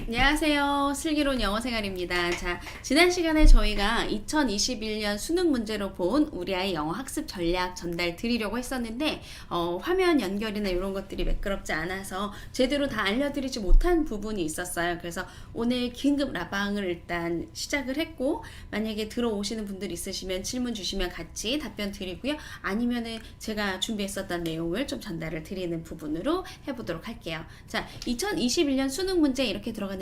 안녕하세요. 슬기로운 영어생활입니다. 자, 지난 시간에 저희가 2021년 수능 문제로 본 우리 아이 영어 학습 전략 전달 드리려고 했었는데 화면 연결이나 이런 것들이 매끄럽지 않아서 제대로 다 알려드리지 못한 부분이 있었어요. 그래서 오늘 긴급 라방을 일단 시작을 했고, 만약에 들어오시는 분들 있으시면 질문 주시면 같이 답변 드리고요. 아니면은 제가 준비했었던 내용을 좀 전달을 드리는 부분으로 해보도록 할게요. 자, 2021년 수능 문제 이렇게 들어갔는데,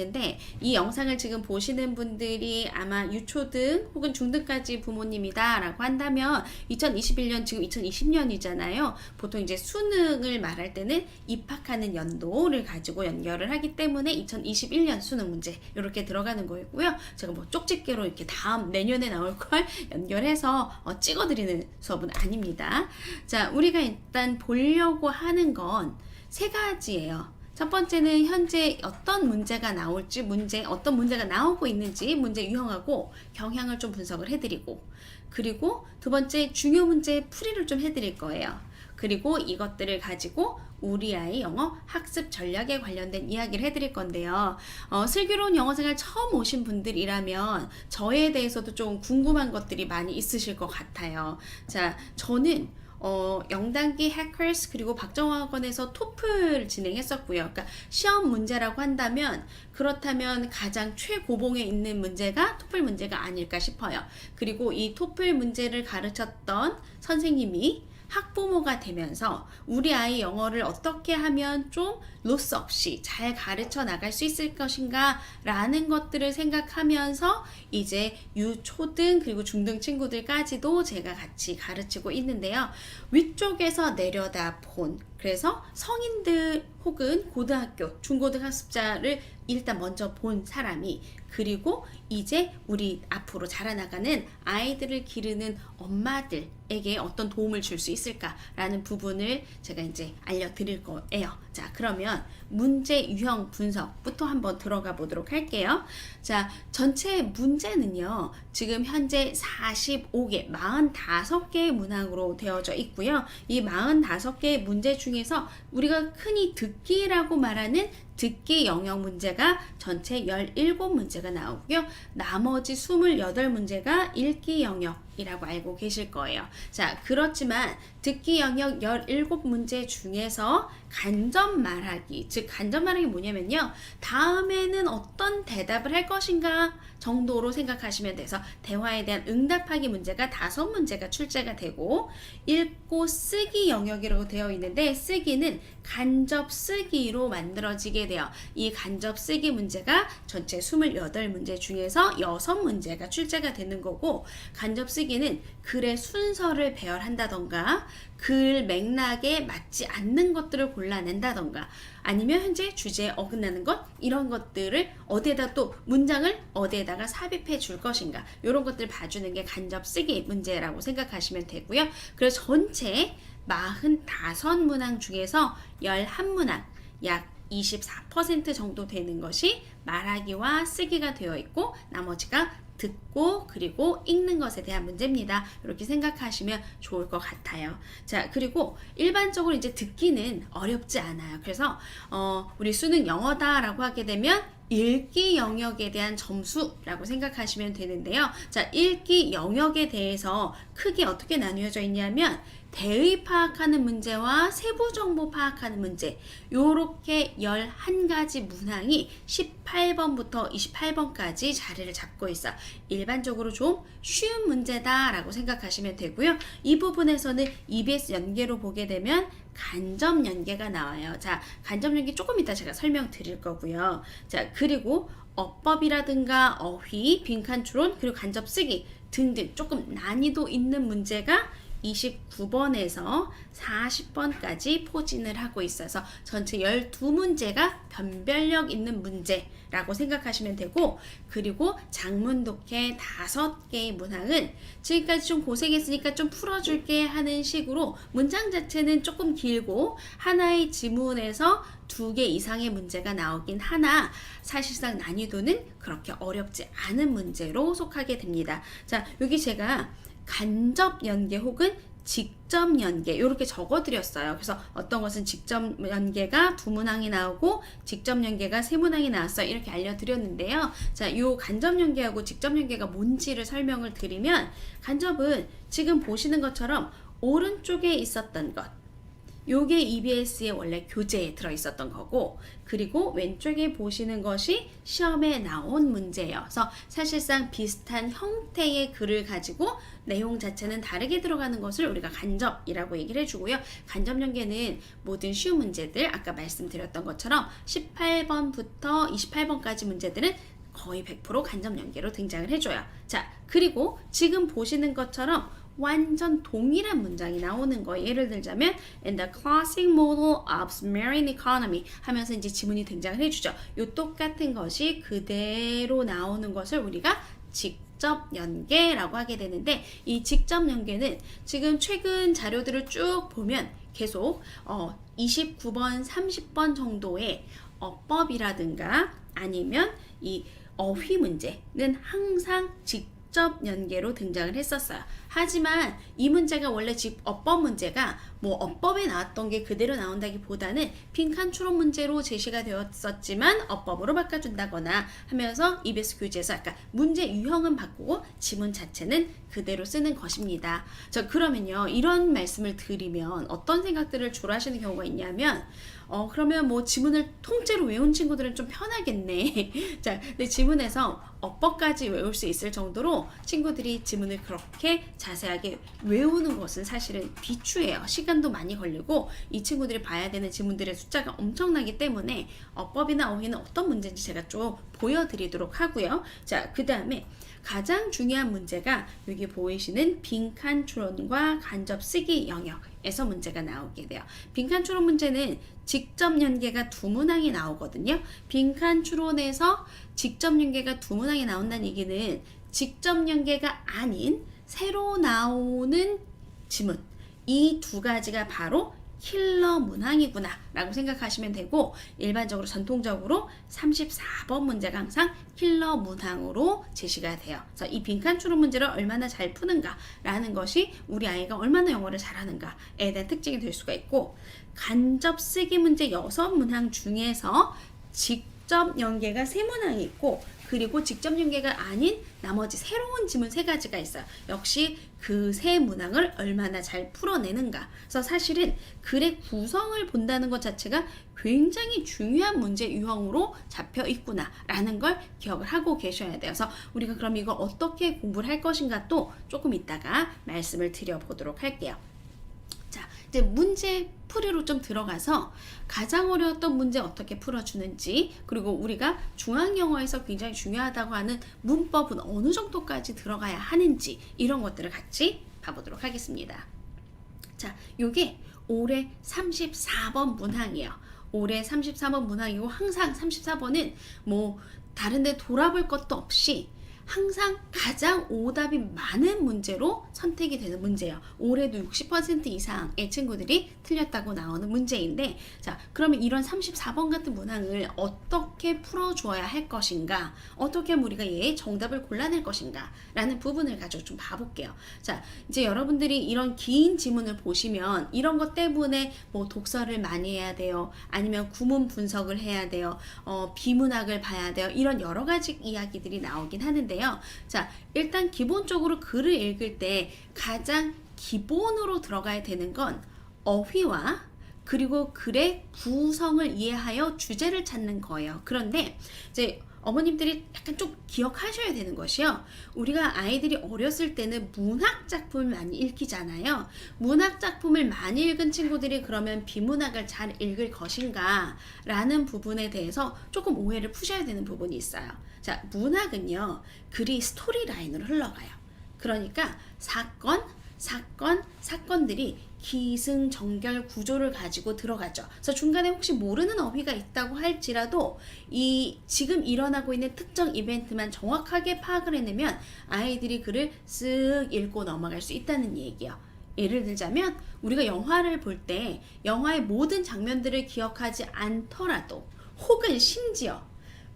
이 영상을 지금 보시는 분들이 아마 유초등 혹은 중등까지 부모님이다 라고 한다면 2021년 지금 2020년이잖아요. 보통 이제 수능을 말할 때는 입학하는 연도를 가지고 연결을 하기 때문에 2021년 수능 문제 이렇게 들어가는 거고요. 제가 뭐 쪽집게로 이렇게 다음 내년에 나올 걸 연결해서 찍어드리는 수업은 아닙니다. 자, 우리가 일단 보려고 하는 건 세 가지예요. 첫 번째는 현재 어떤 문제가 나올지, 어떤 문제가 나오고 있는지 문제 유형하고 경향을 좀 분석을 해드리고, 그리고 두 번째 중요 문제 풀이를 좀 해드릴 거예요. 그리고 이것들을 가지고 우리 아이 영어 학습 전략에 관련된 이야기를 해드릴 건데요. 슬기로운 영어생활 처음 오신 분들이라면 저에 대해서도 좀 궁금한 것들이 많이 있으실 것 같아요. 자, 저는 영단기 해커스 그리고 박정학원에서 토플 진행했었고요. 그러니까 시험 문제라고 한다면 그렇다면 가장 최고봉에 있는 문제가 토플 문제가 아닐까 싶어요. 그리고 이 토플 문제를 가르쳤던 선생님이 학부모가 되면서 우리 아이 영어를 어떻게 하면 좀 로스 없이 잘 가르쳐 나갈 수 있을 것인가 라는 것들을 생각하면서 이제 유초등 그리고 중등 친구들까지도 제가 같이 가르치고 있는데요. 위쪽에서 내려다 본, 그래서 성인들 혹은 고등학교, 중고등학습자를 일단 먼저 본 사람이, 그리고 이제 우리 앞으로 자라나가는 아이들을 기르는 엄마들에게 어떤 도움을 줄 수 있을까라는 부분을 제가 이제 알려드릴 거예요. 자, 그러면 문제 유형 분석부터 한번 들어가 보도록 할게요. 자, 전체 문제는요, 지금 현재 45개, 45개의 문항으로 되어져 있고요. 이 45개의 문제 중에서 우리가 흔히 듣기라고 말하는 듣기 영역 문제가 전체 17문제가 나오고요. 나머지 28문제가 읽기 영역이라고 알고 계실 거예요. 자, 그렇지만 듣기 영역 17문제 중에서 간접 말하기, 즉 간접 말하기 뭐냐면요, 다음에는 어떤 대답을 할 것인가 정도로 생각하시면 돼서 대화에 대한 응답하기 문제가 5문제가 출제가 되고, 읽고 쓰기 영역이라고 되어 있는데 쓰기는 간접 쓰기로 만들어지게 돼요. 이 간접 쓰기 문제가 전체 28문제 중에서 6문제가 출제가 되는 거고, 간접 쓰기는 글의 순서를 배열한다던가 글 맥락에 맞지 않는 것들을 골라낸다던가 아니면 현재 주제에 어긋나는 것, 이런 것들을 어디에다 또 문장을 어디에다가 삽입해 줄 것인가, 이런 것들을 봐주는 게 간접 쓰기 문제라고 생각하시면 되고요. 그래서 전체 45문항 중에서 11문항, 약 24% 정도 되는 것이 말하기와 쓰기가 되어 있고, 나머지가 듣고 그리고 읽는 것에 대한 문제입니다. 이렇게 생각하시면 좋을 것 같아요. 자, 그리고 일반적으로 이제 듣기는 어렵지 않아요. 그래서 우리 수능 영어다라고 하게 되면 읽기 영역에 대한 점수라고 생각하시면 되는데요. 자, 읽기 영역에 대해서 크게 어떻게 나뉘어져 있냐면 대의 파악하는 문제와 세부 정보 파악하는 문제, 요렇게 11가지 문항이 18번부터 28번까지 자리를 잡고 있어. 일반적으로 좀 쉬운 문제다 라고 생각하시면 되고요. 이 부분에서는 EBS 연계로 보게 되면 간접 연계가 나와요. 자, 간접 연계 조금 이따 제가 설명드릴 거고요. 자, 그리고 어법이라든가 어휘, 빈칸 추론, 그리고 간접 쓰기 등등 조금 난이도 있는 문제가 29번에서 40번까지 포진을 하고 있어서 전체 12문제가 변별력 있는 문제라고 생각하시면 되고, 그리고 장문 독해 5개의 문항은 지금까지 좀 고생했으니까 좀 풀어줄게 하는 식으로 문장 자체는 조금 길고 하나의 지문에서 2개 이상의 문제가 나오긴 하나 사실상 난이도는 그렇게 어렵지 않은 문제로 속하게 됩니다. 자, 여기 제가 간접 연계 혹은 직접 연계 이렇게 적어드렸어요. 그래서 어떤 것은 직접 연계가 두 문항이 나오고 직접 연계가 세 문항이 나왔어요. 이렇게 알려드렸는데요. 자, 이 간접 연계하고 직접 연계가 뭔지를 설명을 드리면, 간접은 지금 보시는 것처럼 오른쪽에 있었던 것, 요게 EBS의 원래 교재에 들어있었던 거고, 그리고 왼쪽에 보시는 것이 시험에 나온 문제예요. 그래서 사실상 비슷한 형태의 글을 가지고 내용 자체는 다르게 들어가는 것을 우리가 간접이라고 얘기를 해주고요. 간접 연계는 모든 쉬운 문제들, 아까 말씀드렸던 것처럼 18번부터 28번까지 문제들은 거의 100% 간접 연계로 등장을 해줘요. 자, 그리고 지금 보시는 것처럼 완전 동일한 문장이 나오는 거예요. 예를 들자면 in the classic model of marine economy 하면서 이제 지문이 등장을 해주죠. 요 똑같은 것이 그대로 나오는 것을 우리가 직접 연계라고 하게 되는데, 이 직접 연계는 지금 최근 자료들을 쭉 보면 계속 29번, 30번 정도의 어법이라든가 아니면 이 어휘 문제는 항상 직접 연계로 등장을 했었어요. 하지만 이 문제가 원래 어법 문제가 뭐 어법에 나왔던 게 그대로 나온다기보다는 빈칸 추론 문제로 제시가 되었었지만 어법으로 바꿔준다거나 하면서 EBS 교재에서 약간 문제 유형은 바꾸고 지문 자체는 그대로 쓰는 것입니다. 자, 그러면요, 이런 말씀을 드리면 어떤 생각들을 주로 하시는 경우가 있냐면, 그러면 뭐 지문을 통째로 외운 친구들은 좀 편하겠네. 자, 근데 지문에서 어법까지 외울 수 있을 정도로 친구들이 지문을 그렇게 자세하게 외우는 것은 사실은 비추예요. 시간도 많이 걸리고 이 친구들이 봐야 되는 지문들의 숫자가 엄청나기 때문에 어법이나 어휘는 어떤 문제인지 제가 좀 보여드리도록 하고요. 자, 그 다음에 가장 중요한 문제가 여기 보이시는 빈칸 추론과 간접 쓰기 영역에서 문제가 나오게 돼요. 빈칸 추론 문제는 직접 연계가 두 문항이 나오거든요. 빈칸 추론에서 직접 연계가 두 문항이 나온다는 얘기는 직접 연계가 아닌 새로 나오는 지문, 이 두 가지가 바로 킬러 문항이구나 라고 생각하시면 되고, 일반적으로 전통적으로 34번 문제가 항상 킬러 문항으로 제시가 돼요. 그래서 이 빈칸 추론 문제를 얼마나 잘 푸는가 라는 것이 우리 아이가 얼마나 영어를 잘하는가에 대한 특징이 될 수가 있고, 간접 쓰기 문제 6문항 중에서 직접 연계가 3문항이 있고, 그리고 직접 연계가 아닌 나머지 새로운 지문 3가지가 있어요. 역시 그 세 문항을 얼마나 잘 풀어내는가. 그래서 사실은 글의 구성을 본다는 것 자체가 굉장히 중요한 문제 유형으로 잡혀 있구나 라는 걸 기억을 하고 계셔야 돼요. 그래서 우리가 그럼 이걸 어떻게 공부를 할 것인가 또 조금 이따가 말씀을 드려보도록 할게요. 자, 이제 문제 풀이로 좀 들어가서 가장 어려웠던 문제 어떻게 풀어주는지, 그리고 우리가 중앙영어에서 굉장히 중요하다고 하는 문법은 어느 정도까지 들어가야 하는지, 이런 것들을 같이 봐보도록 하겠습니다. 자, 요게 올해 34번 문항이에요. 올해 34번 문항이고, 항상 34번은 뭐 다른데 돌아볼 것도 없이 항상 가장 오답이 많은 문제로 선택이 되는 문제예요. 올해도 60% 이상의 친구들이 틀렸다고 나오는 문제인데, 자, 그러면 이런 34번 같은 문항을 어떻게 풀어줘야 할 것인가, 어떻게 하면 우리가 얘의 정답을 골라낼 것인가 라는 부분을 가지고 좀 봐볼게요. 자, 이제 여러분들이 이런 긴 지문을 보시면 이런 것 때문에 뭐 독서를 많이 해야 돼요, 아니면 구문 분석을 해야 돼요, 비문학을 봐야 돼요, 이런 여러 가지 이야기들이 나오긴 하는데, 자, 일단 기본적으로 글을 읽을 때 가장 기본으로 들어가야 되는 건 어휘와 그리고 글의 구성을 이해하여 주제를 찾는 거예요. 그런데 이제 어머님들이 약간 좀 기억하셔야 되는 것이요, 우리가 아이들이 어렸을 때는 문학 작품을 많이 읽히잖아요. 문학 작품을 많이 읽은 친구들이 그러면 비문학을 잘 읽을 것인가 라는 부분에 대해서 조금 오해를 푸셔야 되는 부분이 있어요. 자, 문학은요, 글이 스토리 라인으로 흘러가요. 그러니까 사건들이 기승전결 구조를 가지고 들어가죠. 그래서 중간에 혹시 모르는 어휘가 있다고 할지라도 이 지금 일어나고 있는 특정 이벤트만 정확하게 파악을 해내면 아이들이 글을 쓱 읽고 넘어갈 수 있다는 얘기예요. 예를 들자면 우리가 영화를 볼 때 영화의 모든 장면들을 기억하지 않더라도, 혹은 심지어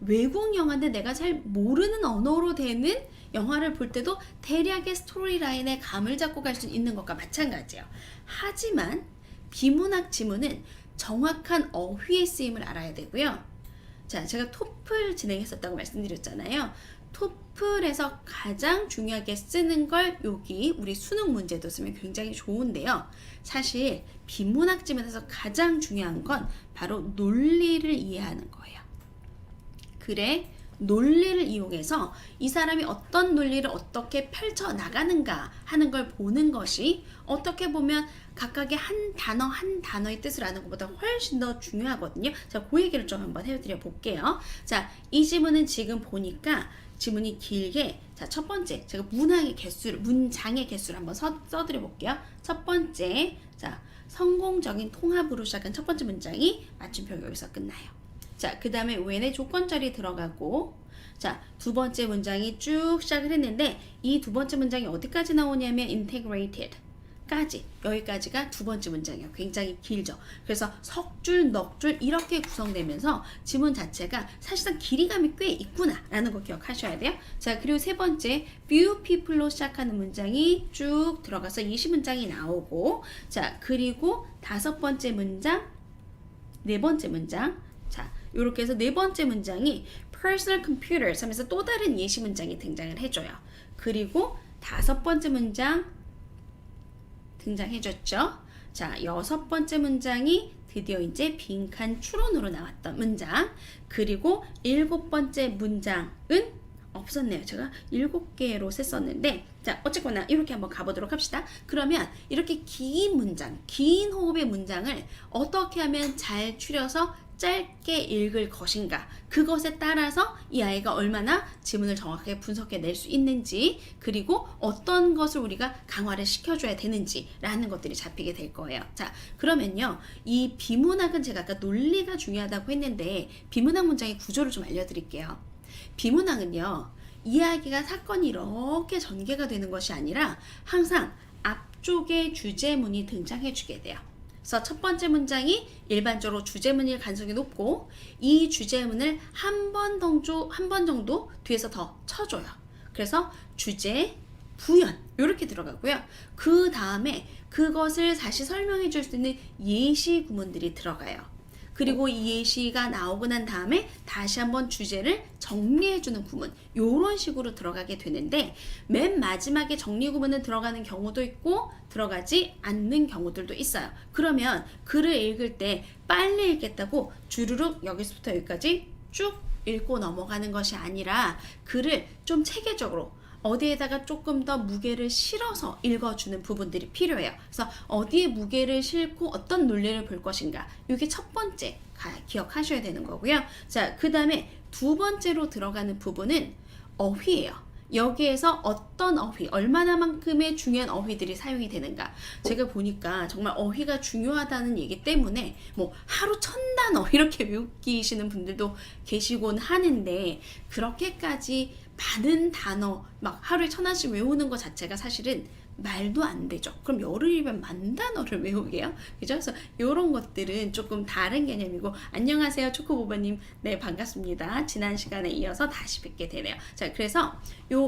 외국 영화인데 내가 잘 모르는 언어로 되는 영화를 볼 때도 대략의 스토리라인에 감을 잡고 갈 수 있는 것과 마찬가지예요. 하지만 비문학 지문은 정확한 어휘의 쓰임을 알아야 되고요. 자, 제가 토플 진행했었다고 말씀드렸잖아요. 토플에서 가장 중요하게 쓰는 걸 여기 우리 수능 문제도 쓰면 굉장히 좋은데요. 사실 비문학 지문에서 가장 중요한 건 바로 논리를 이해하는 거예요. 글의 논리를 이용해서 이 사람이 어떤 논리를 어떻게 펼쳐 나가는가 하는 걸 보는 것이 어떻게 보면 각각의 한 단어 한 단어의 뜻을 아는 것보다 훨씬 더 중요하거든요. 자, 그 얘기를 좀 한번 해드려 볼게요. 자, 이 지문은 지금 보니까 지문이 길게, 자, 첫 번째 제가 문장의 개수를 한번 써드려 볼게요. 첫 번째, 자, 성공적인 통합으로 시작한 첫 번째 문장이 맞춤표 여기서 끝나요. 자, 그 다음에 when의 조건절이 들어가고, 자, 두 번째 문장이 쭉 시작을 했는데 이 두 번째 문장이 어디까지 나오냐면 integrated 까지, 여기까지가 두 번째 문장이에요. 굉장히 길죠. 그래서 석줄, 넉줄 이렇게 구성되면서 지문 자체가 사실상 길이감이 꽤 있구나 라는 거 기억하셔야 돼요. 자, 그리고 세 번째 few people로 시작하는 문장이 쭉 들어가서 20문장이 나오고, 자, 그리고 다섯 번째 문장, 네 번째 문장, 자, 이렇게 해서 네 번째 문장이 personal computers 하면서 또 다른 예시 문장이 등장을 해줘요. 그리고 다섯 번째 문장 등장해줬죠. 자, 여섯 번째 문장이 드디어 이제 빈칸 추론으로 나왔던 문장. 그리고 일곱 번째 문장은 없었네요. 제가 7개로 셌었는데, 자, 어쨌거나 이렇게 한번 가보도록 합시다. 그러면 이렇게 긴 문장, 긴 호흡의 문장을 어떻게 하면 잘 추려서 짧게 읽을 것인가, 그것에 따라서 이 아이가 얼마나 지문을 정확하게 분석해 낼 수 있는지, 그리고 어떤 것을 우리가 강화를 시켜줘야 되는지 라는 것들이 잡히게 될 거예요. 자, 그러면요, 이 비문학은 제가 아까 논리가 중요하다고 했는데 비문학 문장의 구조를 좀 알려드릴게요. 비문학은요, 이야기가 사건이 이렇게 전개가 되는 것이 아니라 항상 앞쪽에 주제문이 등장해 주게 돼요. 그래서 첫 번째 문장이 일반적으로 주제문일 가능성이 높고, 이 주제문을 한 번 정도 뒤에서 더 쳐줘요. 그래서 주제, 부연 이렇게 들어가고요. 그 다음에 그것을 다시 설명해 줄 수 있는 예시 구문들이 들어가요. 그리고 이 예시가 나오고 난 다음에 다시 한번 주제를 정리해주는 구문, 이런 식으로 들어가게 되는데, 맨 마지막에 정리 구문은 들어가는 경우도 있고 들어가지 않는 경우들도 있어요. 그러면 글을 읽을 때 빨리 읽겠다고 주르륵 여기서부터 여기까지 쭉 읽고 넘어가는 것이 아니라 글을 좀 체계적으로 어디에다가 조금 더 무게를 실어서 읽어주는 부분들이 필요해요. 그래서 어디에 무게를 싣고 어떤 논리를 볼 것인가, 이게 첫 번째 기억하셔야 되는 거고요. 자, 그 다음에 두 번째로 들어가는 부분은 어휘예요. 여기에서 어떤 어휘, 얼마나만큼의 중요한 어휘들이 사용이 되는가. 제가 보니까 정말 어휘가 중요하다는 얘기 때문에 뭐 하루 1000단어 이렇게 외우시는 분들도 계시곤 하는데, 그렇게까지 많은 단어 막 하루에 1000단어씩 외우는 것 자체가 사실은 말도 안 되죠. 그럼 열흘이면 10,000단어를 외우게요? 그죠? 그래서 이런 것들은 조금 다른 개념이고. 안녕하세요, 초코보바님. 네, 반갑습니다. 지난 시간에 이어서 다시 뵙게 되네요. 자, 그래서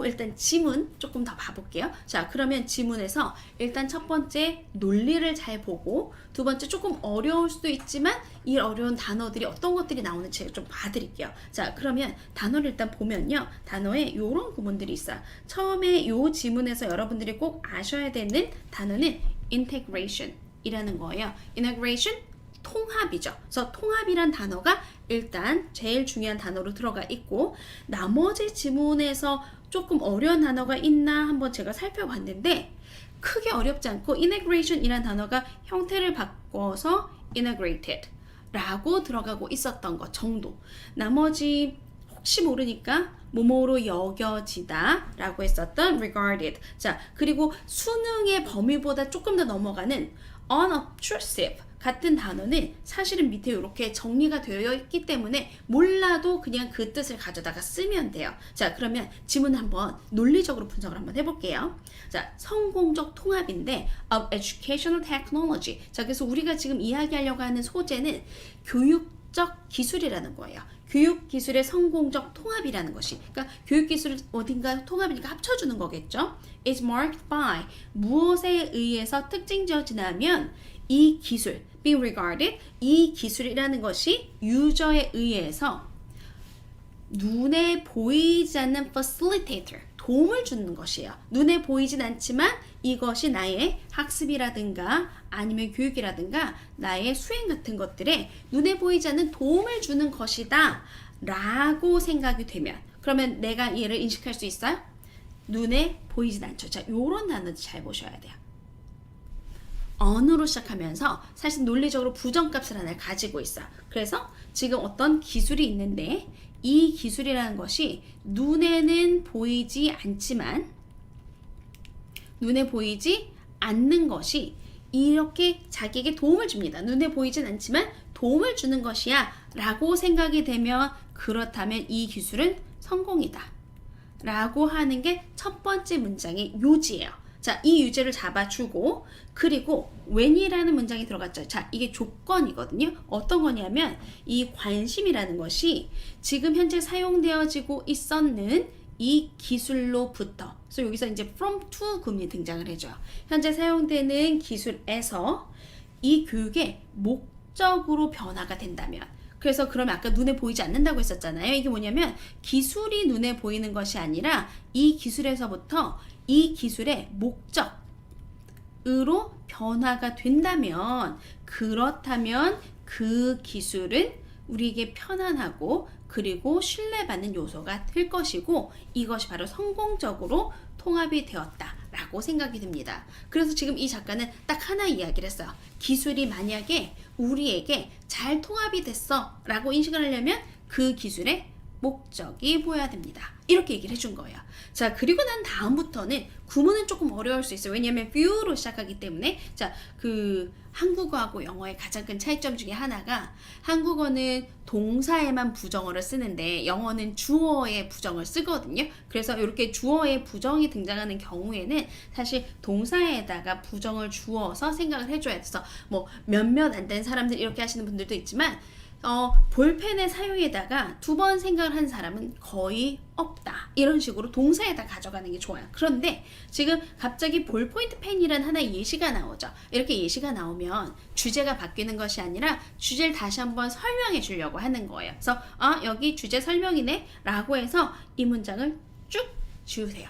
일단 지문 조금 더 봐볼게요. 자, 그러면 지문에서 일단 첫 번째 논리를 잘 보고, 두 번째 조금 어려울 수도 있지만 이 어려운 단어들이 어떤 것들이 나오는지 제가 좀 봐드릴게요. 자, 그러면 단어를 일단 보면요, 단어에 이런 구문들이 있어요. 처음에 이 지문에서 여러분들이 꼭 아셔야 되는 단어는 integration 이라는 거예요. integration, 통합이죠. 그래서 통합이란 단어가 일단 제일 중요한 단어로 들어가 있고, 나머지 지문에서 조금 어려운 단어가 있나 한번 제가 살펴봤는데 크게 어렵지 않고 integration 이란 단어가 형태를 바꿔서 integrated 라고 들어가고 있었던 것 정도. 나머지 혹시 모르니까 뭐뭐로 여겨지다 라고 했었던 regarded. 자, 그리고 수능의 범위보다 조금 더 넘어가는 unobtrusive 같은 단어는 사실은 밑에 이렇게 정리가 되어 있기 때문에 몰라도 그냥 그 뜻을 가져다가 쓰면 돼요. 자, 그러면 지문 한번 논리적으로 분석을 한번 해볼게요. 자, 성공적 통합인데 of educational technology. 자, 그래서 우리가 지금 이야기하려고 하는 소재는 교육 목적 기술이라는 거예요. 교육 기술의 성공적 통합이라는 것이. 그러니까 교육 기술을 어딘가 통합이니까 합쳐주는 거겠죠. is marked by 무엇에 의해서 특징지어지냐면 이 기술, be regarded, 이 기술이라는 것이 유저에 의해서 눈에 보이지 않는 facilitator, 도움을 주는 것이에요. 눈에 보이진 않지만 이것이 나의 학습이라든가 아니면 교육이라든가 나의 수행 같은 것들에 눈에 보이지 않는 도움을 주는 것이다 라고 생각이 되면, 그러면 내가 얘를 인식할 수 있어요? 눈에 보이진 않죠. 자, 요런 단어도 잘 보셔야 돼요. 언으로 시작하면서 사실 논리적으로 부정값을 하나 가지고 있어요. 그래서 지금 어떤 기술이 있는데 이 기술이라는 것이 눈에는 보이지 않지만, 눈에 보이지 않는 것이 이렇게 자기에게 도움을 줍니다. 눈에 보이진 않지만 도움을 주는 것이야 라고 생각이 되면, 그렇다면 이 기술은 성공이다 라고 하는 게 첫 번째 문장의 요지예요. 자, 이 유제를 잡아주고, 그리고 when이라는 문장이 들어갔죠. 자, 이게 조건이거든요. 어떤 거냐면 이 관심이라는 것이 지금 현재 사용되어지고 있었는 이 기술로부터, 그래서 여기서 이제 from to 구문이 등장을 해줘요. 현재 사용되는 기술에서 이 교육의 목적으로 변화가 된다면, 그래서 그러면 아까 눈에 보이지 않는다고 했었잖아요. 이게 뭐냐면 기술이 눈에 보이는 것이 아니라 이 기술에서부터 이 기술의 목적으로 변화가 된다면, 그렇다면 그 기술은 우리에게 편안하고 그리고 신뢰받는 요소가 될 것이고, 이것이 바로 성공적으로 통합이 되었다 라고 생각이 듭니다. 그래서 지금 이 작가는 딱 하나 이야기를 했어요. 기술이 만약에 우리에게 잘 통합이 됐어 라고 인식을 하려면 그 기술의 목적이 보여야 됩니다. 이렇게 얘기를 해준 거예요. 자, 그리고 난 다음부터는 구문은 조금 어려울 수 있어요. 왜냐하면 view로 시작하기 때문에. 자, 한국어하고 영어의 가장 큰 차이점 중에 하나가, 한국어는 동사에만 부정어를 쓰는데 영어는 주어에 부정을 쓰거든요. 그래서 이렇게 주어에 부정이 등장하는 경우에는 사실 동사에다가 부정을 주어서 생각을 해줘야 돼서, 뭐 몇몇 안 된 사람들 이렇게 하시는 분들도 있지만 볼펜의 사용에다가 두 번 생각을 한 사람은 거의 없다. 이런 식으로 동사에다 가져가는 게 좋아요. 그런데 지금 갑자기 볼포인트 펜이라는 하나의 예시가 나오죠. 이렇게 예시가 나오면 주제가 바뀌는 것이 아니라 주제를 다시 한번 설명해 주려고 하는 거예요. 그래서 여기 주제 설명이네 라고 해서 이 문장을 쭉 지우세요.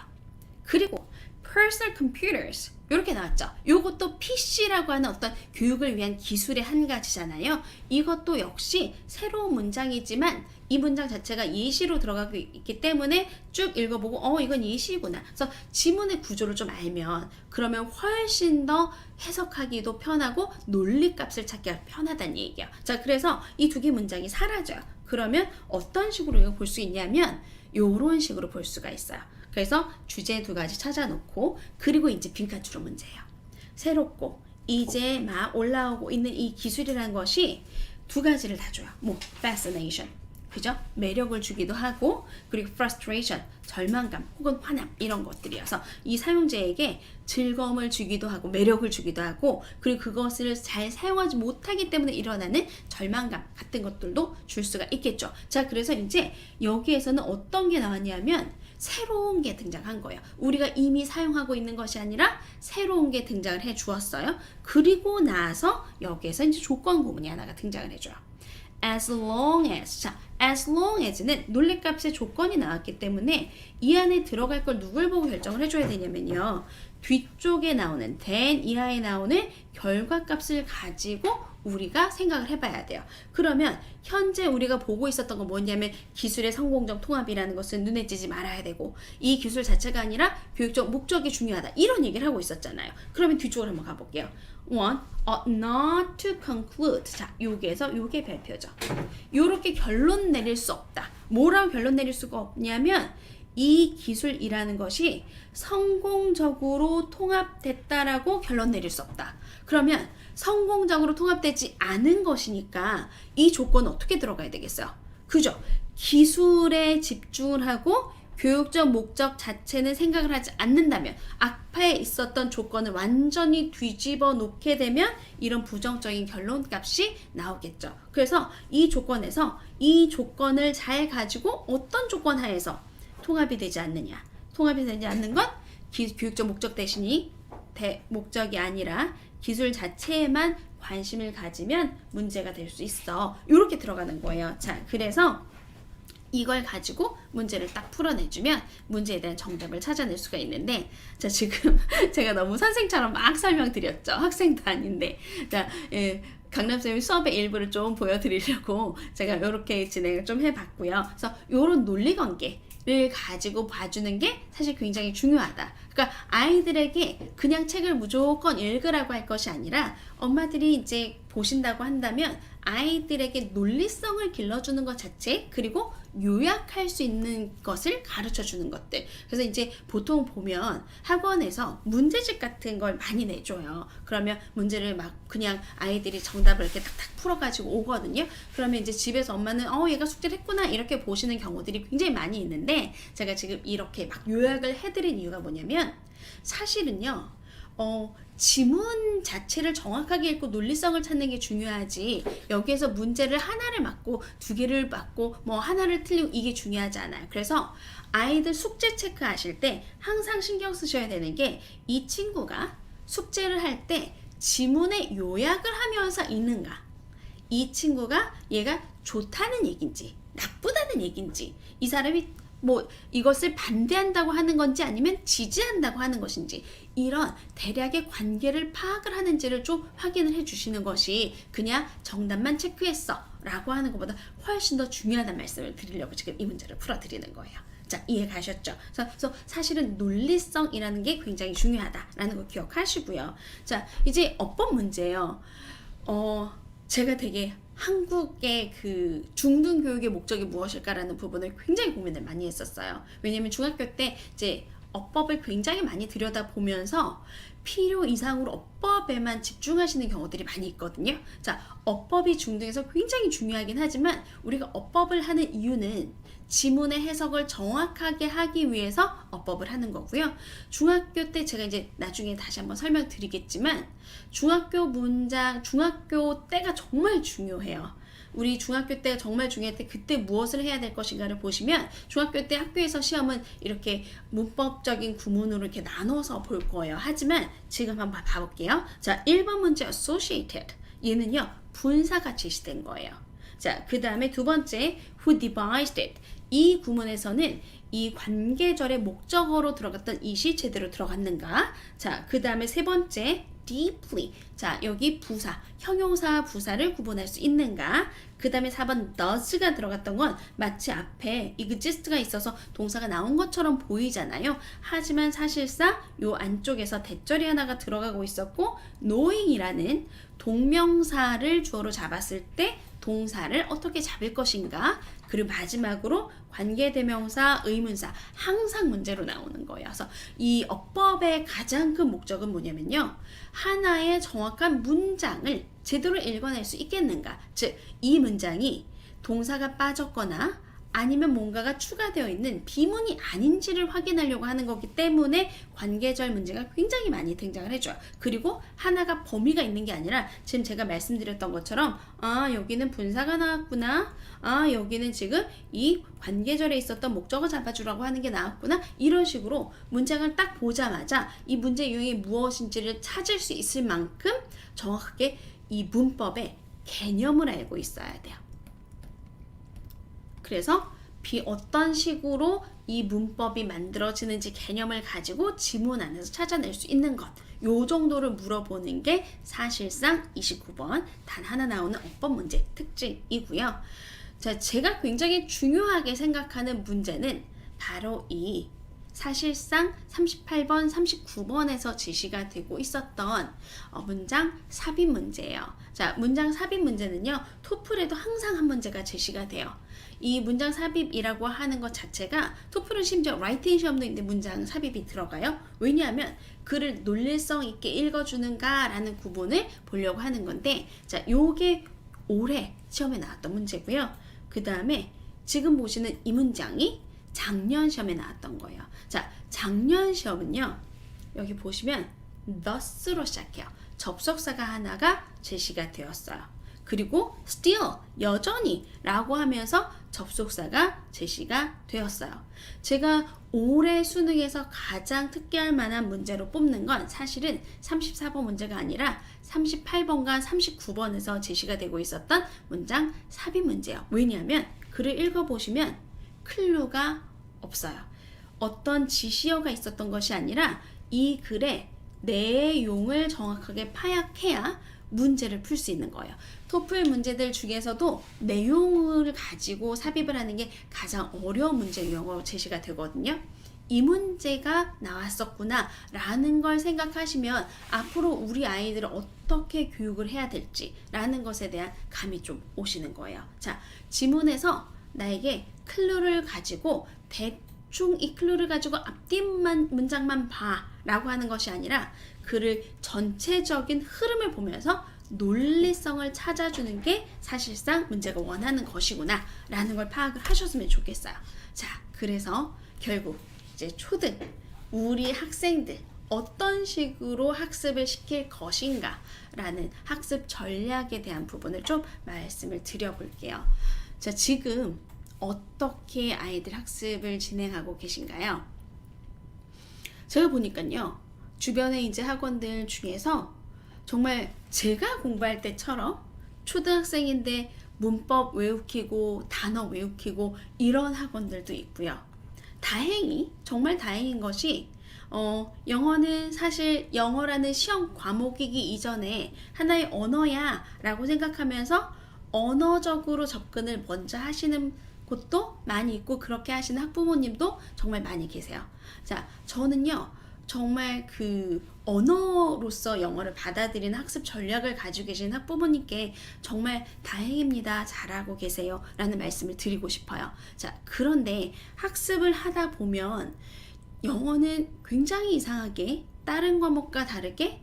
그리고 personal computers 이렇게 나왔죠. 이것도 PC라고 하는 어떤 교육을 위한 기술의 한 가지잖아요. 이것도 역시 새로운 문장이지만 이 문장 자체가 예시로 들어가고 있기 때문에 쭉 읽어보고 이건 예시구나. 그래서 지문의 구조를 좀 알면 그러면 훨씬 더 해석하기도 편하고 논리값을 찾기가 편하다는 얘기예요. 자, 그래서 이 두 개 문장이 사라져요. 그러면 어떤 식으로 이거 볼 수 있냐면 이런 식으로 볼 수가 있어요. 그래서 주제 두 가지 찾아놓고, 그리고 이제 빈칸추론 문제예요. 새롭고 이제 막 올라오고 있는 이 기술이라는 것이 두 가지를 다 줘요. 뭐 fascination, 그죠? 매력을 주기도 하고, 그리고 frustration, 절망감 혹은 화남 이런 것들이어서 이 사용자에게 즐거움을 주기도 하고 매력을 주기도 하고, 그리고 그것을 잘 사용하지 못하기 때문에 일어나는 절망감 같은 것들도 줄 수가 있겠죠. 자, 그래서 이제 여기에서는 어떤 게 나왔냐면 새로운 게 등장한 거예요. 우리가 이미 사용하고 있는 것이 아니라 새로운 게 등장을 해 주었어요. 그리고 나서 여기에서 이제 조건 구문이 하나가 등장을 해줘요. as long as. 자, as long as는 논리값의 조건이 나왔기 때문에 이 안에 들어갈 걸 누굴 보고 결정을 해줘야 되냐면요, 뒤쪽에 나오는 then 이하에 나오는 결과값을 가지고 우리가 생각을 해봐야 돼요. 그러면 현재 우리가 보고 있었던 건 뭐냐면 기술의 성공적 통합이라는 것은 눈에 띄지 말아야 되고, 이 기술 자체가 아니라 교육적 목적이 중요하다, 이런 얘기를 하고 있었잖아요. 그러면 뒤쪽으로 한번 가볼게요. 1. ought not to conclude. 자, 여기에서 요게 발표죠. 요렇게 결론 내릴 수 없다. 뭐라고 결론 내릴 수가 없냐면 이 기술이라는 것이 성공적으로 통합됐다라고 결론 내릴 수 없다. 그러면 성공적으로 통합되지 않은 것이니까 이 조건은 어떻게 들어가야 되겠어요? 그죠? 기술에 집중을 하고 교육적 목적 자체는 생각을 하지 않는다면, 앞에 있었던 조건을 완전히 뒤집어 놓게 되면 이런 부정적인 결론값이 나오겠죠. 그래서 이 조건에서 이 조건을 잘 가지고 어떤 조건 하에서 통합이 되지 않느냐. 통합이 되지 않는 건 교육적 목적 대신이 목적이 아니라 기술 자체에만 관심을 가지면 문제가 될 수 있어. 이렇게 들어가는 거예요. 자, 그래서 이걸 가지고 문제를 딱 풀어내주면 문제에 대한 정답을 찾아낼 수가 있는데, 자, 지금 제가 너무 선생처럼 막 설명드렸죠. 학생도 아닌데. 자, 강남쌤이 수업의 일부를 좀 보여드리려고 제가 이렇게 진행을 좀 해봤고요. 그래서 이런 논리관계를 가지고 봐주는 게 사실 굉장히 중요하다. 그러니까 아이들에게 그냥 책을 무조건 읽으라고 할 것이 아니라, 엄마들이 이제 보신다고 한다면 아이들에게 논리성을 길러주는 것 자체, 그리고 요약할 수 있는 것을 가르쳐 주는 것들. 그래서 이제 보통 보면 학원에서 문제집 같은 걸 많이 내줘요. 그러면 문제를 막 그냥 아이들이 정답을 이렇게 탁탁 풀어가지고 오거든요. 그러면 이제 집에서 엄마는 얘가 숙제를 했구나 이렇게 보시는 경우들이 굉장히 많이 있는데, 제가 지금 이렇게 막 요약을 해드린 이유가 뭐냐면, 사실은요 지문 자체를 정확하게 읽고 논리성을 찾는 게 중요하지, 여기에서 문제를 하나를 맞고 두 개를 맞고 뭐 하나를 틀리고 이게 중요하지 않아요. 그래서 아이들 숙제 체크하실 때 항상 신경 쓰셔야 되는 게, 이 친구가 숙제를 할 때 지문의 요약을 하면서 읽는가, 이 친구가 얘가 좋다는 얘기인지 나쁘다는 얘기인지, 이 사람이 뭐 이것을 반대한다고 하는 건지 아니면 지지한다고 하는 것인지, 이런 대략의 관계를 파악을 하는지를 좀 확인을 해 주시는 것이 그냥 정답만 체크했어 라고 하는 것보다 훨씬 더 중요하다는 말씀을 드리려고 지금 이 문제를 풀어 드리는 거예요. 자, 이해 가셨죠? 그래서 사실은 논리성이라는 게 굉장히 중요하다라는 거 기억하시고요. 자, 이제 어법 문제예요. 제가 되게 한국의 그 중등교육의 목적이 무엇일까라는 부분을 굉장히 고민을 많이 했었어요. 왜냐면 중학교 때 이제 어법을 굉장히 많이 들여다보면서 필요 이상으로 어법에만 집중하시는 경우들이 많이 있거든요. 자, 어법이 중등에서 굉장히 중요하긴 하지만, 우리가 어법을 하는 이유는 지문의 해석을 정확하게 하기 위해서 어법을 하는 거고요. 중학교 때 제가 이제 나중에 다시 한번 설명드리겠지만, 중학교 문장, 중학교 때가 정말 중요해요. 우리 중학교 때 정말 중요할 때 그때 무엇을 해야 될 것인가를 보시면, 중학교 때 학교에서 시험은 이렇게 문법적인 구문으로 이렇게 나눠서 볼 거예요. 하지만 지금 한번 봐볼게요. 자, 1번 문제 associated. 얘는요, 분사가 제시된 거예요. 자, 그 다음에 두 번째 who devised it. 이 구문에서는 이 관계절의 목적어로 들어갔던 it이 제대로 들어갔는가. 자, 그 다음에 세 번째 deeply. 자, 여기 부사, 형용사와 부사를 구분할 수 있는가. 그 다음에 4번 does가 들어갔던 건 마치 앞에 exist가 있어서 동사가 나온 것처럼 보이잖아요. 하지만 사실상 요 안쪽에서 대절이 하나가 들어가고 있었고, knowing이라는 동명사를 주어로 잡았을 때 동사를 어떻게 잡을 것인가. 그리고 마지막으로 관계대명사, 의문사, 항상 문제로 나오는 거예요. 그래서 이 어법의 가장 큰 목적은 뭐냐면요, 하나의 정확한 문장을 제대로 읽어낼 수 있겠는가. 즉, 이 문장이 동사가 빠졌거나 아니면 뭔가가 추가되어 있는 비문이 아닌지를 확인하려고 하는 거기 때문에 관계절 문제가 굉장히 많이 등장을 해줘요. 그리고 하나가 범위가 있는 게 아니라, 지금 제가 말씀드렸던 것처럼 여기는 분사가 나왔구나, 여기는 지금 이 관계절에 있었던 목적어 잡아주라고 하는 게 나왔구나, 이런 식으로 문장을 딱 보자마자 이 문제 유형이 무엇인지를 찾을 수 있을 만큼 정확하게 이 문법의 개념을 알고 있어야 돼요. 그래서 어떤 식으로 이 문법이 만들어지는지 개념을 가지고 지문 안에서 찾아낼 수 있는 것, 요 정도를 물어보는 게 사실상 29번 단 하나 나오는 어법 문제 특징이고요. 자, 제가 굉장히 중요하게 생각하는 문제는 바로 이 사실상 38번, 39번에서 제시가 되고 있었던 문장 삽입 문제예요. 자, 문장 삽입 문제는요, 토플에도 항상 한 문제가 제시가 돼요. 이 문장 삽입이라고 하는 것 자체가, 토플은 심지어 라이팅 시험도 있는데 문장 삽입이 들어가요. 왜냐하면 글을 논리성 있게 읽어주는가 라는 구분을 보려고 하는 건데, 자, 요게 올해 시험에 나왔던 문제고요. 그 다음에 지금 보시는 이 문장이 작년 시험에 나왔던 거예요. 자, 작년 시험은요. 여기 보시면 thus로 시작해요. 접속사가 하나가 제시가 되었어요. 그리고 still, 여전히 라고 하면서 접속사가 제시가 되었어요. 제가 올해 수능에서 가장 특기할 만한 문제로 뽑는 건 사실은 34번 문제가 아니라 38번과 39번에서 제시가 되고 있었던 문장 삽입 문제예요. 왜냐하면 글을 읽어보시면 클루가 없어요. 어떤 지시어가 있었던 것이 아니라 이 글의 내용을 정확하게 파악해야 문제를 풀 수 있는 거예요. 토플 문제들 중에서도 내용을 가지고 삽입을 하는 게 가장 어려운 문제 유형으로 제시가 되거든요. 이 문제가 나왔었구나 라는 걸 생각하시면 앞으로 우리 아이들을 어떻게 교육을 해야 될지 라는 것에 대한 감이 좀 오시는 거예요. 자, 지문에서 나에게 클루를 가지고 대충 이 클루를 가지고 앞뒤만 문장만 봐 라고 하는 것이 아니라 글을 전체적인 흐름을 보면서 논리성을 찾아주는 게 사실상 문제가 원하는 것이구나 라는 걸 파악을 하셨으면 좋겠어요. 자, 그래서 결국 이제 초등 우리 학생들 어떤 식으로 학습을 시킬 것인가 라는 학습 전략에 대한 부분을 좀 말씀을 드려볼게요. 자, 지금 어떻게 아이들 학습을 진행하고 계신가요? 제가 보니까요, 주변에 이제 학원들 중에서 정말 제가 공부할 때처럼 초등학생인데 문법 외우키고 단어 외우키고 이런 학원들도 있고요. 다행히 정말 다행인 것이 영어는 사실 영어라는 시험 과목이기 이전에 하나의 언어야 라고 생각하면서 언어적으로 접근을 먼저 하시는 곳도 많이 있고 그렇게 하시는 학부모님도 정말 많이 계세요. 자, 저는요 정말 그 언어로서 영어를 받아들이는 학습 전략을 가지고 계신 학부모님께 정말 다행입니다. 잘하고 계세요. 라는 말씀을 드리고 싶어요. 자, 그런데 학습을 하다 보면 영어는 굉장히 이상하게 다른 과목과 다르게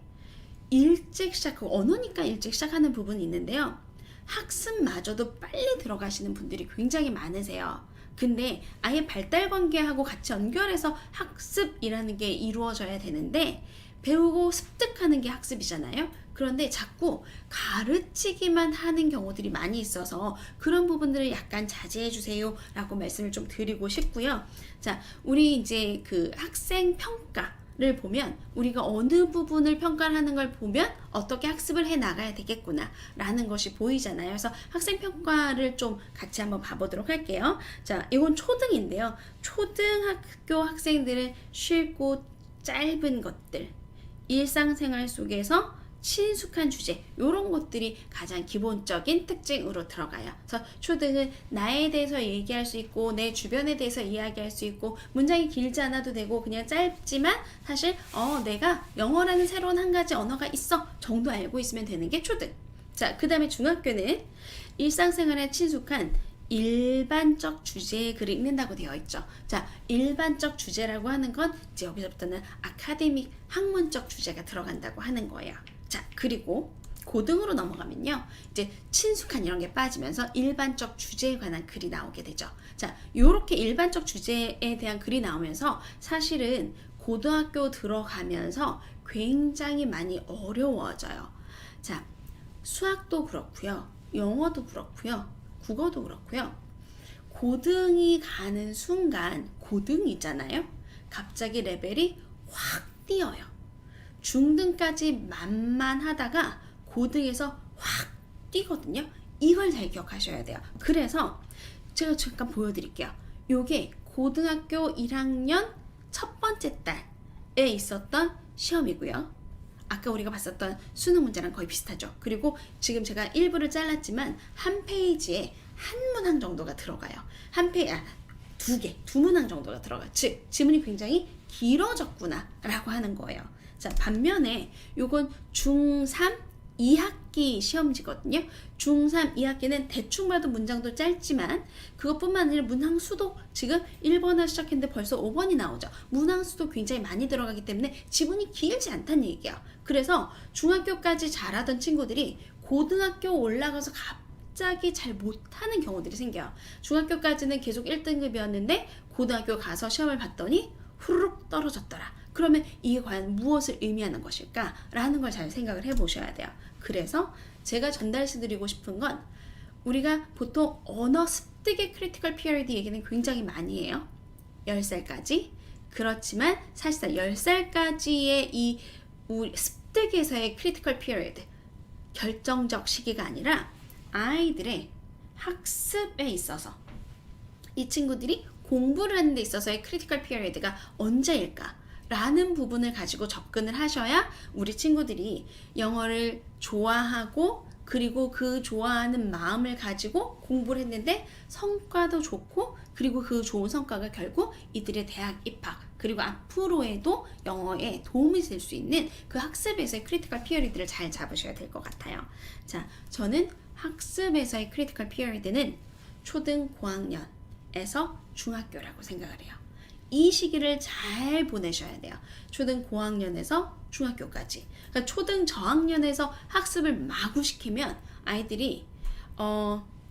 일찍 시작하고 언어니까 일찍 시작하는 부분이 있는데요. 학습마저도 빨리 들어가시는 분들이 굉장히 많으세요. 근데 아예 발달 관계하고 같이 연결해서 학습이라는 게 이루어져야 되는데 배우고 습득하는 게 학습이잖아요. 그런데 자꾸 가르치기만 하는 경우들이 많이 있어서 그런 부분들을 약간 자제해 주세요 라고 말씀을 좀 드리고 싶고요. 자, 우리 이제 그 학생 평가를 보면 우리가 어느 부분을 평가를 하는 걸 보면 어떻게 학습을 해 나가야 되겠구나 라는 것이 보이잖아요. 그래서 학생 평가를 좀 같이 한번 봐보도록 할게요. 자, 이건 초등인데요. 초등학교 학생들은 쉽고 짧은 것들, 일상생활 속에서 친숙한 주제, 이런 것들이 가장 기본적인 특징으로 들어가요. 그래서 초등은 나에 대해서 얘기할 수 있고 내 주변에 대해서 이야기할 수 있고 문장이 길지 않아도 되고 그냥 짧지만 사실 내가 영어라는 새로운 한 가지 언어가 있어 정도 알고 있으면 되는 게 초등. 자, 그 다음에 중학교는 일상생활에 친숙한 일반적 주제의 글을 읽는다고 되어 있죠. 자, 일반적 주제라고 하는 건 이제 여기서부터는 아카데믹 학문적 주제가 들어간다고 하는 거예요. 자, 그리고 고등으로 넘어가면요, 이제 친숙한 이런 게 빠지면서 일반적 주제에 관한 글이 나오게 되죠. 자, 요렇게 일반적 주제에 대한 글이 나오면서 사실은 고등학교 들어가면서 굉장히 많이 어려워져요. 자, 수학도 그렇고요, 영어도 그렇고요, 국어도 그렇고요. 고등이 가는 순간, 고등이잖아요. 갑자기 레벨이 확 뛰어요. 중등까지 만만하다가 고등에서 확 뛰거든요. 이걸 잘 기억하셔야 돼요. 그래서 제가 잠깐 보여드릴게요. 요게 고등학교 1학년 첫 번째 달에 있었던 시험이고요. 아까 우리가 봤었던 수능 문제랑 거의 비슷하죠. 그리고 지금 제가 일부를 잘랐지만 한 페이지에 한 문항 정도가 들어가요. 두 문항 정도가 들어가요. 즉, 지문이 굉장히 길어졌구나 라고 하는 거예요. 자, 반면에 요건 중3 2학기 시험지거든요. 중3 2학기는 대충 봐도 문장도 짧지만 그것뿐만 아니라 문항 수도 지금 1번을 시작했는데 벌써 5번이 나오죠. 문항 수도 굉장히 많이 들어가기 때문에 지문이 길지 않다는 얘기야. 그래서 중학교까지 잘하던 친구들이 고등학교 올라가서 갑자기 잘 못하는 경우들이 생겨요. 중학교까지는 계속 1등급이었는데 고등학교 가서 시험을 봤더니 후루룩 떨어졌더라. 그러면 이게 과연 무엇을 의미하는 것일까? 라는 걸 잘 생각을 해보셔야 돼요. 그래서 제가 전달해드리고 싶은 건 우리가 보통 언어 습득의 크리티컬 피리어드 얘기는 굉장히 많이 해요. 10살까지. 그렇지만 사실상 10살까지의 이 우리 습득에서의 크리티컬 피리어드, 결정적 시기가 아니라 아이들의 학습에 있어서 이 친구들이 공부를 하는 데 있어서의 크리티컬 피리어드가 언제일까? 라는 부분을 가지고 접근을 하셔야 우리 친구들이 영어를 좋아하고 그리고 그 좋아하는 마음을 가지고 공부를 했는데 성과도 좋고 그리고 그 좋은 성과가 결국 이들의 대학 입학 그리고 앞으로에도 영어에 도움이 될 수 있는 그 학습에서의 크리티컬 피리어드를 잘 잡으셔야 될 것 같아요. 자, 저는 학습에서의 크리티컬 피리어드는 초등 고학년에서 중학교라고 생각을 해요. 이 시기를 잘 보내셔야 돼요. 초등 고학년에서 중학교까지. 그러니까 초등 저학년에서 학습을 마구 시키면 아이들이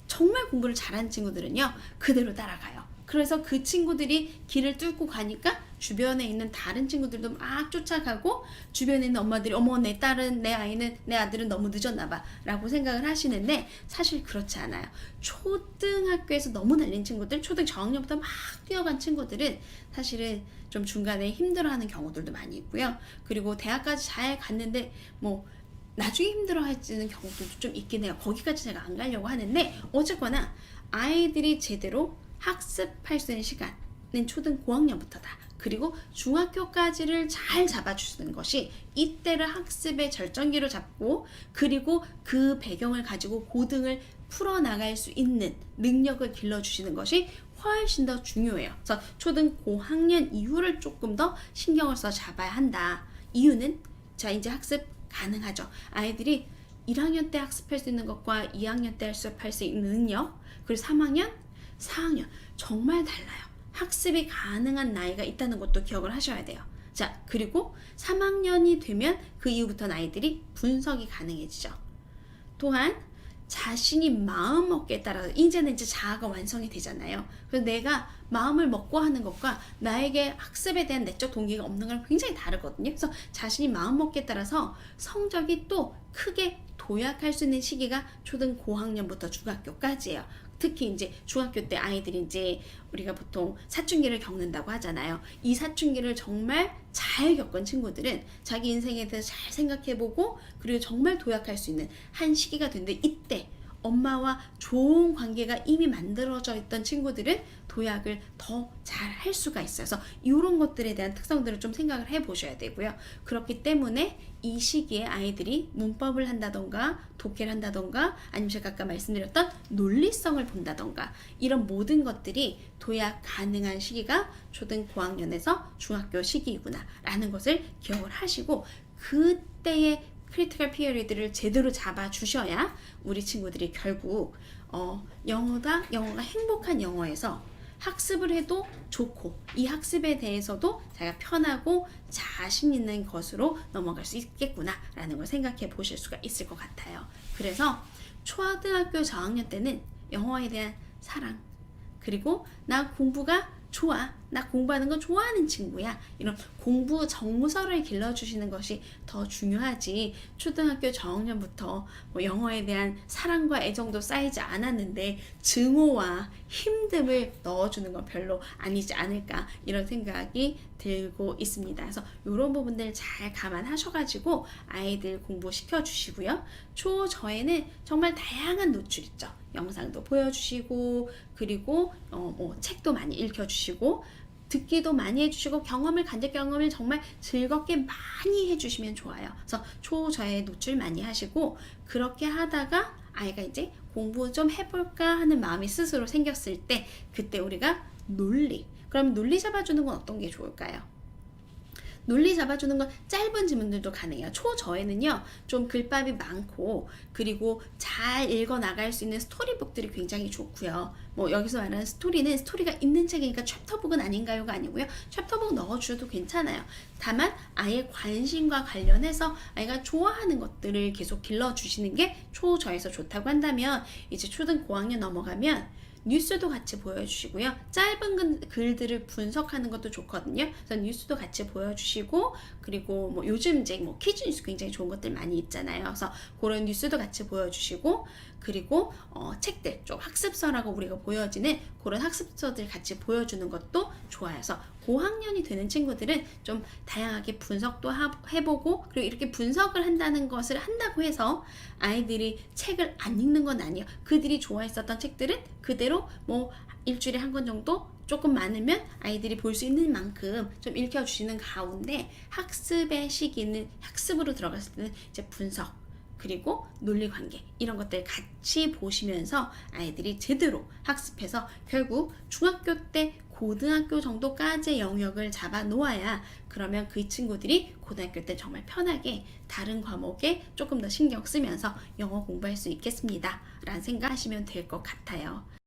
정말 공부를 잘하는 친구들은요 그대로 따라가요. 그래서 그 친구들이 길을 뚫고 가니까 주변에 있는 다른 친구들도 막 쫓아가고 주변에 있는 엄마들이 어머 내 딸은 내 아이는 내 아들은 너무 늦었나 봐 라고 생각을 하시는데 사실 그렇지 않아요. 초등학교에서 너무 날린 친구들, 초등 저학년부터 막 뛰어간 친구들은 사실은 좀 중간에 힘들어하는 경우들도 많이 있고요. 그리고 대학까지 잘 갔는데 뭐 나중에 힘들어하시는 경우들도 좀 있긴 해요. 거기까지 제가 안 가려고 하는데 어쨌거나 아이들이 제대로 학습할 수 있는 시간은 초등 고학년부터다. 그리고 중학교까지를 잘 잡아주시는 것이 이때를 학습의 절정기로 잡고 그리고 그 배경을 가지고 고등을 풀어나갈 수 있는 능력을 길러주시는 것이 훨씬 더 중요해요. 그래서 초등 고학년 이후를 조금 더 신경을 써 잡아야 한다. 이유는 자 이제 학습 가능하죠. 아이들이 1학년 때 학습할 수 있는 것과 2학년 때 학습할 수 있는 능력 그리고 3학년, 4학년 정말 달라요. 학습이 가능한 나이가 있다는 것도 기억을 하셔야 돼요. 자, 그리고 3학년이 되면 그 이후부터는 아이들이 분석이 가능해지죠. 또한 자신이 마음 먹기에 따라서 이제는 이제 자아가 완성이 되잖아요. 그래서 내가 마음을 먹고 하는 것과 나에게 학습에 대한 내적 동기가 없는 건 굉장히 다르거든요. 그래서 자신이 마음 먹기에 따라서 성적이 또 크게 도약할 수 있는 시기가 초등 고학년부터 중학교까지예요. 특히 이제 중학교 때 아이들이 이제 우리가 보통 사춘기를 겪는다고 하잖아요. 이 사춘기를 정말 잘 겪은 친구들은 자기 인생에 대해서 잘 생각해보고 그리고 정말 도약할 수 있는 한 시기가 되는데 이때 엄마와 좋은 관계가 이미 만들어져 있던 친구들은 도약을 더 잘 할 수가 있어요. 그래서 이런 것들에 대한 특성들을 좀 생각을 해보셔야 되고요. 그렇기 때문에 이 시기에 아이들이 문법을 한다던가 독해를 한다던가 아니면 제가 아까 말씀드렸던 논리성을 본다던가 이런 모든 것들이 도약 가능한 시기가 초등 고학년에서 중학교 시기이구나 라는 것을 기억을 하시고 그때의 크리티컬 피리어드를 제대로 잡아주셔야 우리 친구들이 결국 영어가 행복한 영어에서 학습을 해도 좋고 이 학습에 대해서도 자기가 편하고 자신 있는 것으로 넘어갈 수 있겠구나 라는 걸 생각해 보실 수가 있을 것 같아요. 그래서 초등학교 저학년 때는 영어에 대한 사랑 그리고 나 공부가 좋아 나 공부하는 거 좋아하는 친구야 이런 공부 정서를 길러주시는 것이 더 중요하지 초등학교 저학년부터 뭐 영어에 대한 사랑과 애정도 쌓이지 않았는데 증오와 힘듦을 넣어주는 건 별로 아니지 않을까 이런 생각이 들고 있습니다. 그래서 이런 부분들 잘 감안하셔가지고 아이들 공부시켜 주시고요. 초저에는 정말 다양한 노출 있죠. 영상도 보여주시고 그리고 뭐 책도 많이 읽혀주시고 듣기도 많이 해주시고 간접 경험을 정말 즐겁게 많이 해주시면 좋아요. 그래서 초저에 노출 많이 하시고 그렇게 하다가 아이가 이제 공부 좀 해볼까 하는 마음이 스스로 생겼을 때 그때 우리가 그럼 논리 잡아주는 건 어떤 게 좋을까요? 논리 잡아주는 건 짧은 지문들도 가능해요. 초저에는요, 좀 글밥이 많고, 그리고 잘 읽어 나갈 수 있는 스토리북들이 굉장히 좋고요. 뭐 여기서 말하는 스토리는 스토리가 있는 책이니까 챕터북은 아닌가요가 아니고요. 챕터북 넣어주셔도 괜찮아요. 다만 아이의 관심과 관련해서 아이가 좋아하는 것들을 계속 길러주시는 게 초저에서 좋다고 한다면, 이제 초등 고학년 넘어가면 뉴스도 같이 보여주시고요. 짧은 글들을 분석하는 것도 좋거든요. 그래서 뉴스도 같이 보여주시고, 그리고 뭐 요즘 이제 뭐 퀴즈 뉴스 굉장히 좋은 것들 많이 있잖아요. 그래서 그런 뉴스도 같이 보여주시고, 그리고 책들, 좀 학습서라고 우리가 보여지는 그런 학습서들 같이 보여주는 것도 좋아요. 그래서 고학년이 되는 친구들은 좀 다양하게 분석도 해보고, 그리고 이렇게 분석을 한다는 것을 한다고 해서 아이들이 책을 안 읽는 건 아니에요. 그들이 좋아했었던 책들은 그대로 뭐 일주일에 한 권 정도, 조금 많으면 아이들이 볼 수 있는 만큼 좀 읽혀주시는 가운데, 학습의 시기는, 학습으로 들어갔을 때는 이제 분석, 그리고 논리관계, 이런 것들 같이 보시면서 아이들이 제대로 학습해서 결국 중학교 때 고등학교 정도까지의 영역을 잡아 놓아야, 그러면 그 친구들이 고등학교 때 정말 편하게 다른 과목에 조금 더 신경 쓰면서 영어 공부할 수 있겠습니다 라는 생각하시면 될 것 같아요.